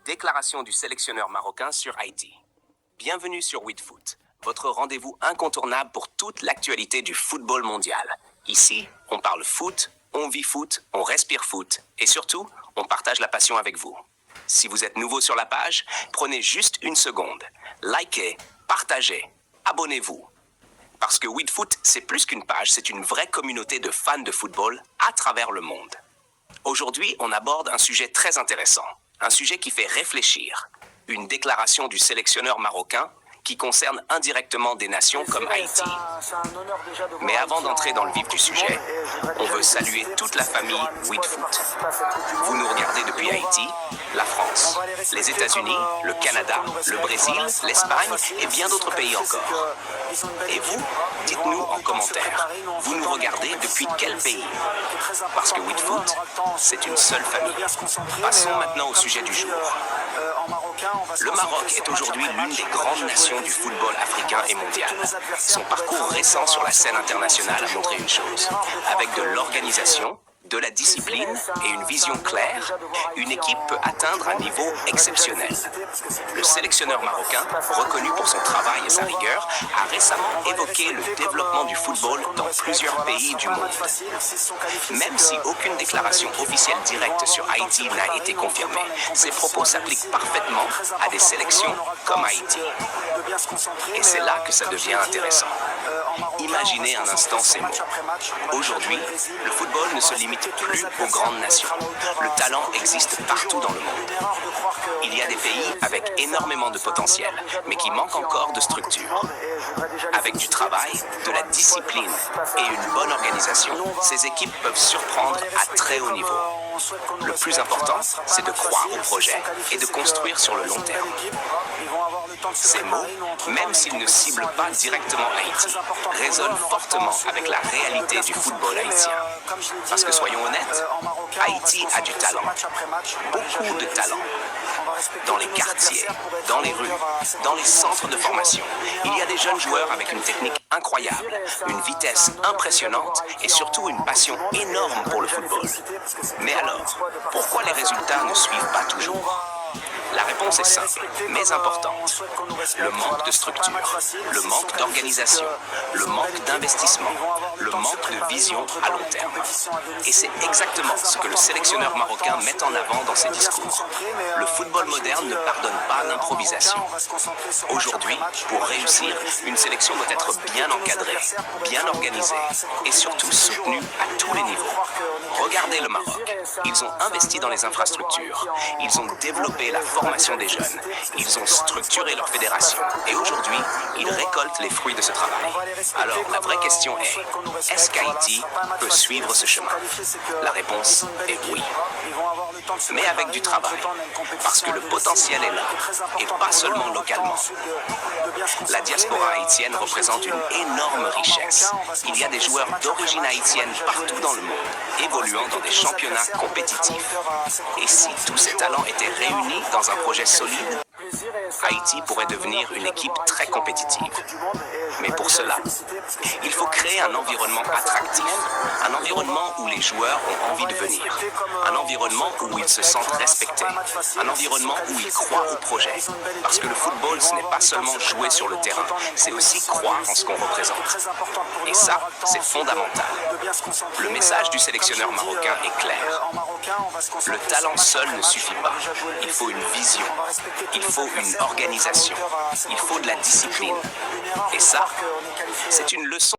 Déclaration du sélectionneur marocain sur Haïti. Bienvenue sur WeFoot, votre rendez-vous incontournable pour toute l'actualité du football mondial. Ici, on parle foot, on vit foot, on respire foot et surtout, on partage la passion avec vous. Si vous êtes nouveau sur la page, prenez juste une seconde. Likez, partagez, abonnez-vous. Parce que WeFoot, c'est plus qu'une page, c'est une vraie communauté de fans de football à travers le monde. Aujourd'hui, on aborde un sujet très intéressant, un sujet qui fait réfléchir. Une déclaration du sélectionneur marocain qui concerne indirectement des nations comme Haïti. Mais avant d'entrer dans le vif du sujet, on veut saluer toute la famille WeFoot. Vous nous regardez depuis Haïti, la France, les États-Unis, le Canada, le Brésil, l'Espagne et bien d'autres pays encore. Et vous, dites-nous en commentaire, vous nous regardez depuis quel pays? Parce que WeFoot, c'est une seule famille. Passons maintenant au sujet du jour. Le Maroc est aujourd'hui l'une des grandes nations du football africain et mondial. Son parcours récent sur la scène internationale a montré une chose. Avec de l'organisation, de la discipline et une vision claire, une équipe peut atteindre un niveau exceptionnel. Le sélectionneur marocain, reconnu pour son travail et sa rigueur, a récemment évoqué le développement du football dans plusieurs pays du monde. Même si aucune déclaration officielle directe sur Haïti n'a été confirmée, ces propos s'appliquent parfaitement à des sélections comme Haïti. Et c'est là que ça devient intéressant. Imaginez un instant ces mots. Aujourd'hui, le football ne se limite plus aux grandes nations. Le talent existe partout dans le monde. Il y a des pays avec énormément de potentiel, mais qui manquent encore de structure. Avec du travail, de la discipline et une bonne organisation, ces équipes peuvent surprendre à très haut niveau. Le plus important, c'est de croire au projet et de construire sur le long terme. Ces mots, même s'ils ne ciblent pas directement Haïti, résonnent fortement avec la réalité du football haïtien. Parce que soyons honnêtes, Haïti a du talent, beaucoup de talent. Dans les quartiers, dans les rues, dans les centres de formation, il y a des jeunes joueurs avec une technique incroyable, une vitesse impressionnante et surtout une passion énorme pour le football. Mais alors, pourquoi les résultats ne suivent pas toujours ? La réponse est simple, mais importante. Le manque de structure, le manque d'organisation, le manque d'investissement, le manque de vision à long terme. Et c'est exactement ce que le sélectionneur marocain met en avant dans ses discours. Le football moderne ne pardonne pas l'improvisation. Aujourd'hui, pour réussir, une sélection doit être bien encadrée, bien organisée et surtout soutenue à tous les niveaux. Regardez le Maroc. Ils ont investi dans les infrastructures. Ils ont développé la formation des jeunes. Ils ont structuré leur fédération. Et aujourd'hui, ils récoltent les fruits de ce travail. Alors, la vraie question est qu'Haïti peut suivre ce chemin? La réponse est oui. Mais avec du travail. Parce que le potentiel est là. Et pas seulement localement. La diaspora haïtienne représente une énorme richesse. Il y a des joueurs d'origine haïtienne partout dans le monde, évoluant dans des championnats compétitifs. Et si tous ces talents étaient réunis dans un projet solide, Haïti pourrait devenir une équipe très compétitive. Mais pour cela, il faut créer un environnement attractif, un environnement où les joueurs ont envie de venir, un environnement où ils se sentent respectés, un environnement où ils croient au projet. Parce que le football, ce n'est pas seulement jouer sur le terrain, c'est aussi croire en ce qu'on représente. Et ça, c'est fondamental. Le message du sélectionneur marocain est clair. Le talent seul ne suffit pas. Il faut une vision, il faut une organisation, il faut de la discipline. Et ça, c'est une leçon